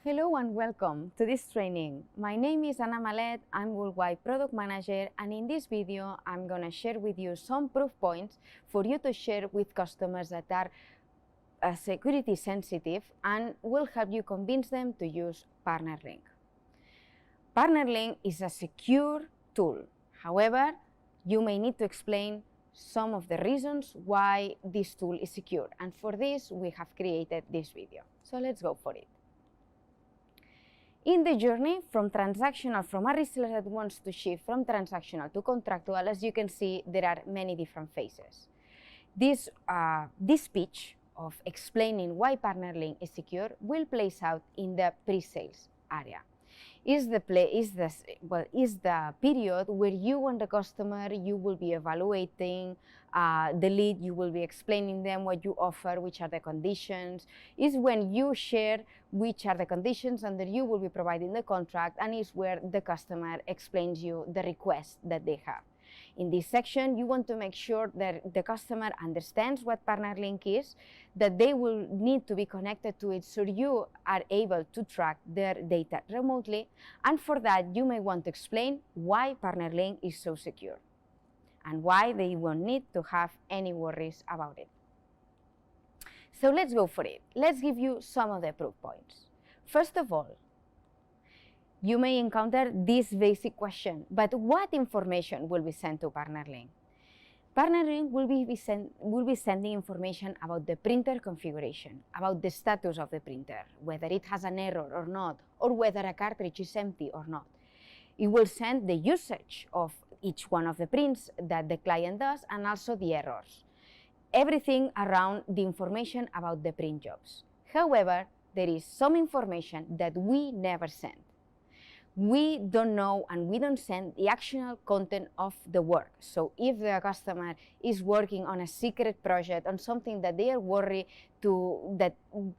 Hello and welcome to this training. My name is Anna Malet, I'm Worldwide Product Manager, and in this video I'm going to share with you some proof points for you to share with customers that are security sensitive and will help you convince them to use PartnerLink. PartnerLink is a secure tool. However, you may need to explain some of the reasons why this tool is secure, and for this we have created this video. So let's go for it. In the journey from a reseller that wants to shift from transactional to contractual, as you can see, there are many different phases. This pitch of explaining why PartnerLink is secure will place out in the pre-sales area. Is the period where you and the customer, you will be evaluating the lead, you will be explaining them what you offer, which are the conditions. Is when you share which are the conditions and that you will be providing the contract, and is where the customer explains you the request that they have. In this section, you want to make sure that the customer understands what PartnerLink is, that they will need to be connected to it so you are able to track their data remotely, and for that you may want to explain why PartnerLink is so secure and why they won't need to have any worries about it. So let's go for it. Let's give you some of the proof points. First of all, you may encounter this basic question, but what information will be sent to PartnerLink? PartnerLink will be sending information about the printer configuration, about the status of the printer, whether it has an error or not, or whether a cartridge is empty or not. It will send the usage of each one of the prints that the client does, and also the errors. Everything around the information about the print jobs. However, there is some information that we never send. We don't know and we don't send the actual content of the work. So if the customer is working on a secret project, on something that they are worried that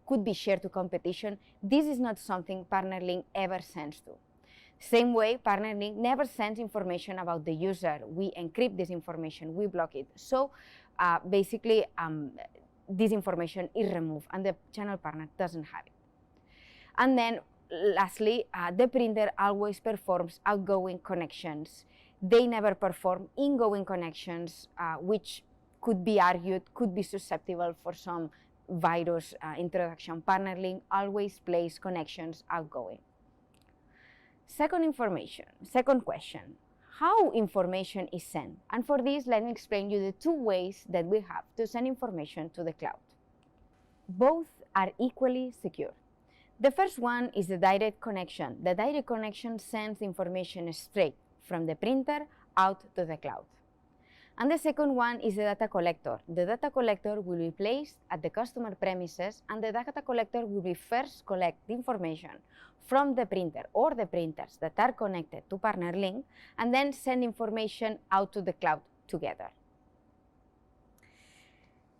could be shared to competition, this is not something PartnerLink ever sends to. Same way, PartnerLink never sends information about the user. We encrypt this information, we block it. So basically, this information is removed and the channel partner doesn't have it. And then lastly, the printer always performs outgoing connections. They never perform ingoing connections, which could be argued, could be susceptible for some virus introduction. PartnerLink always plays connections outgoing. Second question, how information is sent? And for this, let me explain you the two ways that we have to send information to the cloud. Both are equally secure. The first one is the direct connection. The direct connection sends information straight from the printer out to the cloud. And the second one is the data collector. The data collector will be placed at the customer premises, and the data collector will be first collect the information from the printer or the printers that are connected to PartnerLink, and then send information out to the cloud together.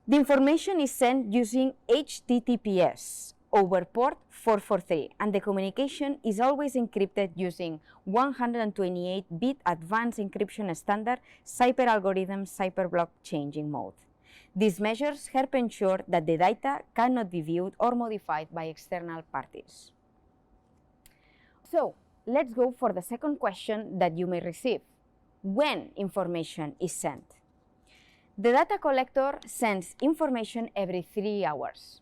The information is sent using HTTPS over port 443, and the communication is always encrypted using 128-bit advanced encryption standard Cipher algorithm Cyberblock changing mode. These measures help ensure that the data cannot be viewed or modified by external parties. So let's go for the second question that you may receive. When information is sent? The data collector sends information every 3 hours.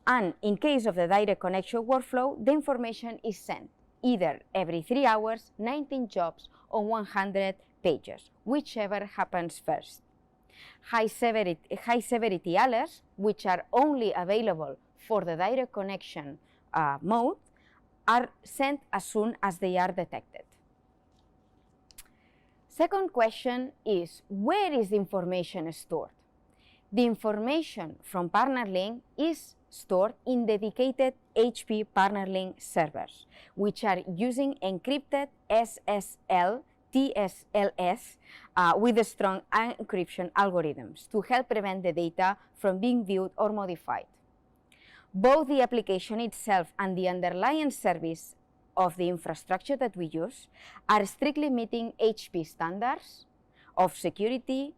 And in case of the direct connection workflow, the information is sent either every 3 hours, 19 jobs, or 100 pages, whichever happens first. High severity alerts, which are only available for the direct connection mode, are sent as soon as they are detected. Second question is, where is the information stored? The information from PartnerLink is stored in dedicated HP PartnerLink servers, which are using encrypted SSL TSLS with strong encryption algorithms to help prevent the data from being viewed or modified. Both the application itself and the underlying service of the infrastructure that we use are strictly meeting HP standards of security,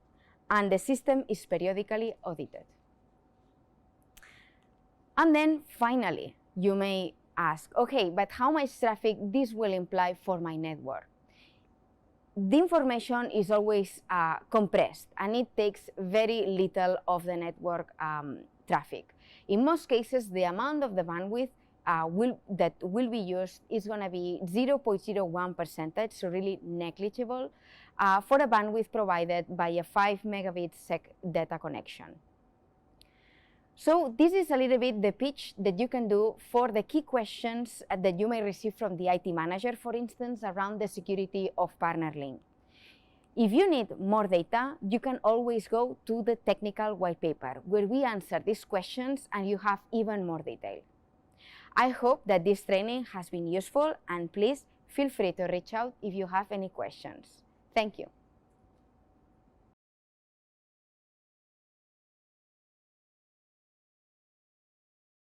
and the system is periodically audited. And then finally, you may ask, okay, but how much traffic this will imply for my network? The information is always compressed, and it takes very little of the network traffic. In most cases, the amount of the bandwidth that will be used is going to be 0.01%, so really negligible, for a bandwidth provided by a 5 megabit sec data connection. So this is a little bit the pitch that you can do for the key questions that you may receive from the IT manager, for instance, around the security of PartnerLink. If you need more data, you can always go to the technical white paper, where we answer these questions and you have even more detail. I hope that this training has been useful, and please feel free to reach out if you have any questions. Thank you.